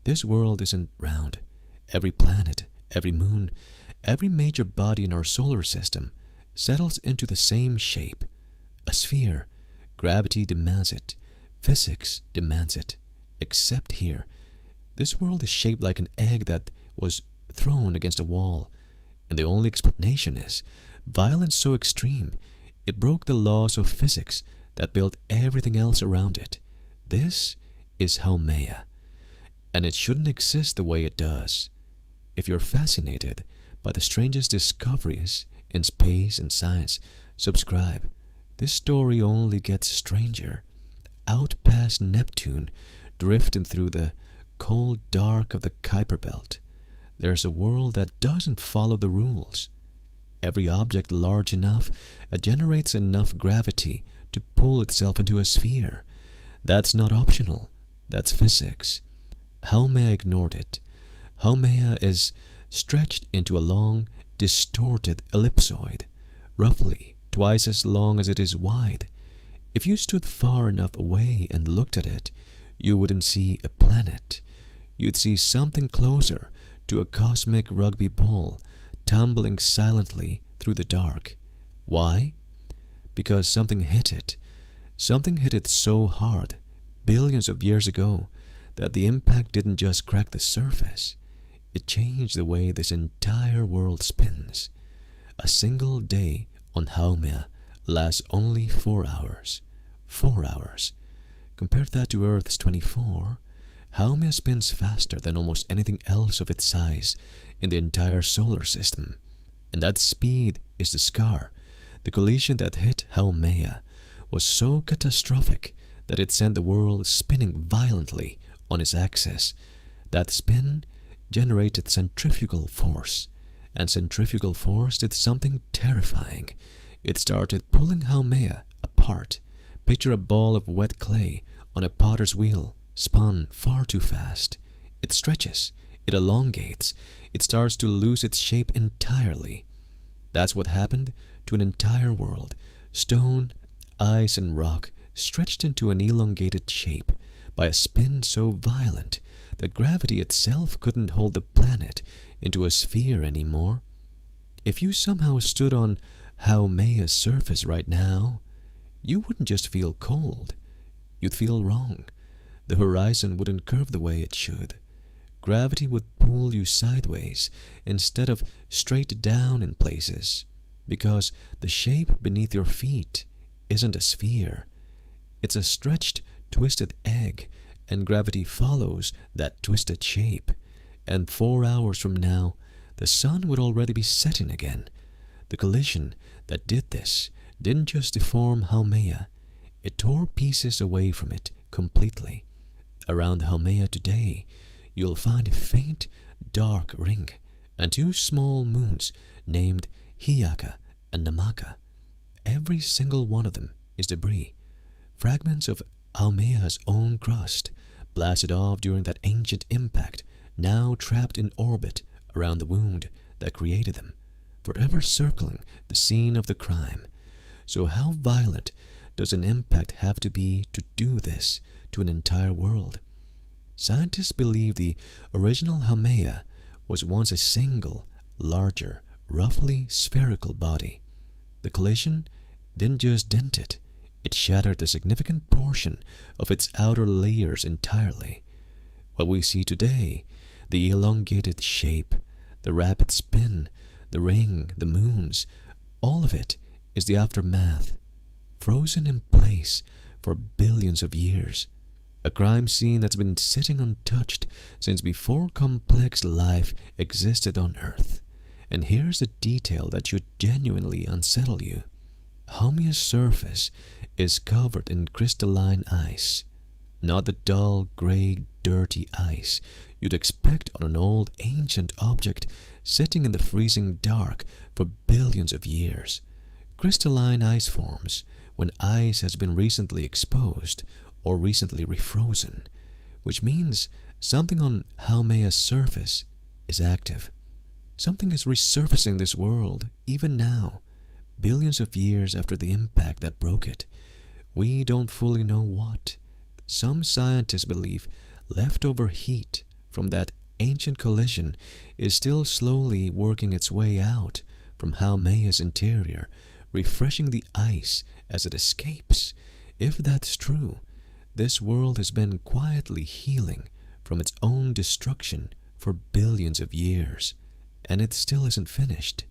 This world isn't round. Every planet, every moon, every major body in our solar system settles into the same shape. A sphere. Gravity demands it. Physics demands it. Except here. This world is shaped like an egg that was thrown against a wall. And the only explanation is violence so extreme it broke the laws of physics that built everything else around it. This is Haumea. And it shouldn't exist the way it does. If you're fascinated by the strangest discoveries in space and science, subscribe. This story only gets stranger. Out past Neptune, drifting through the cold dark of the Kuiper Belt, there's a world that doesn't follow the rules. Every object large enough generates enough gravity to pull itself into a sphere. That's not optional. That's physics. Haumea ignored it. Haumea is stretched into a long, distorted ellipsoid, roughly twice as long as it is wide. If you stood far enough away and looked at it, you wouldn't see a planet. You'd see something closer to a cosmic rugby ball tumbling silently through the dark. Why? Because something hit it. Something hit it so hard, billions of years ago, that the impact didn't just crack the surface. It changed the way this entire world spins. A single day on Haumea lasts only 4 hours. 4 hours. Compare that to Earth's 24. Haumea spins faster than almost anything else of its size in the entire solar system. And that speed is the scar. The collision that hit Haumea was so catastrophic that it sent the world spinning violently on its axis. That spin generated centrifugal force, and centrifugal force did something terrifying. It started pulling Haumea apart. Picture a ball of wet clay on a potter's wheel, spun far too fast. It stretches, it elongates, it starts to lose its shape entirely. That's what happened to an entire world. Stone, ice, and rock stretched into an elongated shape by a spin so violent that gravity itself couldn't hold the planet into a sphere anymore. If you somehow stood on Haumea's surface right now, you wouldn't just feel cold, you'd feel wrong. The horizon wouldn't curve the way it should. Gravity would pull you sideways instead of straight down in places, because the shape beneath your feet isn't a sphere. It's a stretched, twisted egg, and gravity follows that twisted shape. And 4 hours from now, the sun would already be setting again. The collision that did this didn't just deform Haumea, it tore pieces away from it completely. Around Haumea today, you'll find a faint, dark ring and 2 small moons named Hiyaka and Namaka. Every single one of them is debris, fragments of Haumea's own crust, blasted off during that ancient impact, now trapped in orbit around the wound that created them, forever circling the scene of the crime. So how violent does an impact have to be to do this to an entire world? Scientists believe the original Haumea was once a single, larger, roughly spherical body. The collision didn't just dent it, it shattered a significant portion of its outer layers entirely. What we see today, the elongated shape, the rapid spin, the ring, the moons, all of it is the aftermath, frozen in place for billions of years. A crime scene that's been sitting untouched since before complex life existed on Earth. And here's a detail that should genuinely unsettle you. Haumea's surface is covered in crystalline ice, not the dull, gray, dirty ice you'd expect on an old, ancient object sitting in the freezing dark for billions of years. Crystalline ice forms when ice has been recently exposed or recently refrozen, which means something on Haumea's surface is active. Something is resurfacing this world even now, billions of years after the impact that broke it. We don't fully know what. Some scientists believe leftover heat from that ancient collision is still slowly working its way out from Haumea's interior, refreshing the ice as it escapes. If that's true, this world has been quietly healing from its own destruction for billions of years, and it still isn't finished.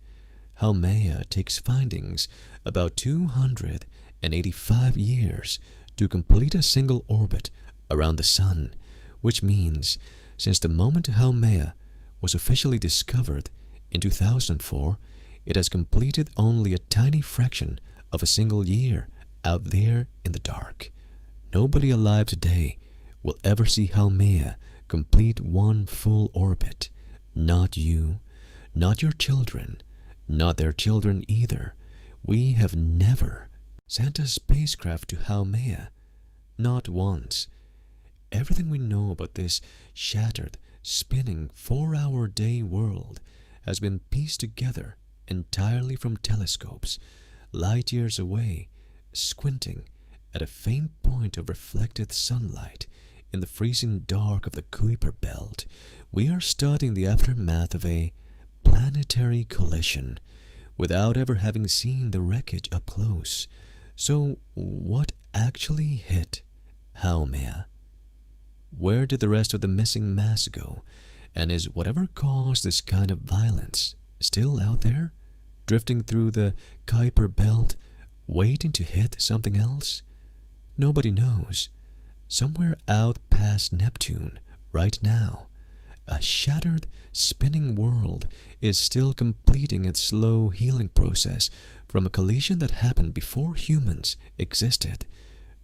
Haumea takes findings about 285 years to complete a single orbit around the Sun, which means since the moment Haumea was officially discovered in 2004, it has completed only a tiny fraction of a single year out there in the dark. Nobody alive today will ever see Haumea complete one full orbit. Not you, not your children, not their children either. We have never sent a spacecraft to Haumea. Not once. Everything we know about this shattered, spinning 4-hour day world has been pieced together entirely from telescopes, light years away, squinting at a faint point of reflected sunlight in the freezing dark of the Kuiper Belt. We are studying the aftermath of a planetary collision without ever having seen the wreckage up close. So what actually hit Haumea? Where did the rest of the missing mass go? And is whatever caused this kind of violence still out there, drifting through the Kuiper Belt, waiting to hit something else? Nobody knows. Somewhere out past Neptune, right now, a shattered, spinning world is still completing its slow healing process from a collision that happened before humans existed,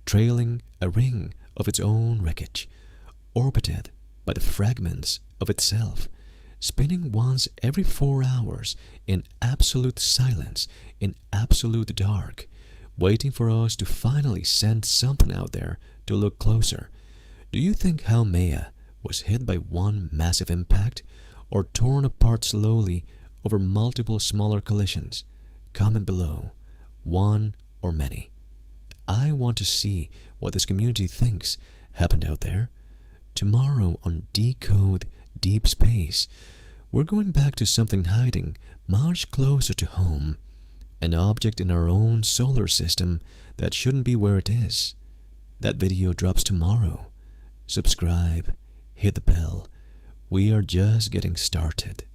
trailing a ring of its own wreckage, orbited by the fragments of itself, spinning once every 4 hours in absolute silence, in absolute dark, waiting for us to finally send something out there to look closer. Do you think Haumea was hit by one massive impact or torn apart slowly over multiple smaller collisions? Comment below, one or many. I want to see what this community thinks happened out there. Tomorrow on Decode Deep Space, we're going back to something hiding much closer to home, an object in our own solar system that shouldn't be where it is. That video drops tomorrow. Subscribe, hit the bell. We are just getting started.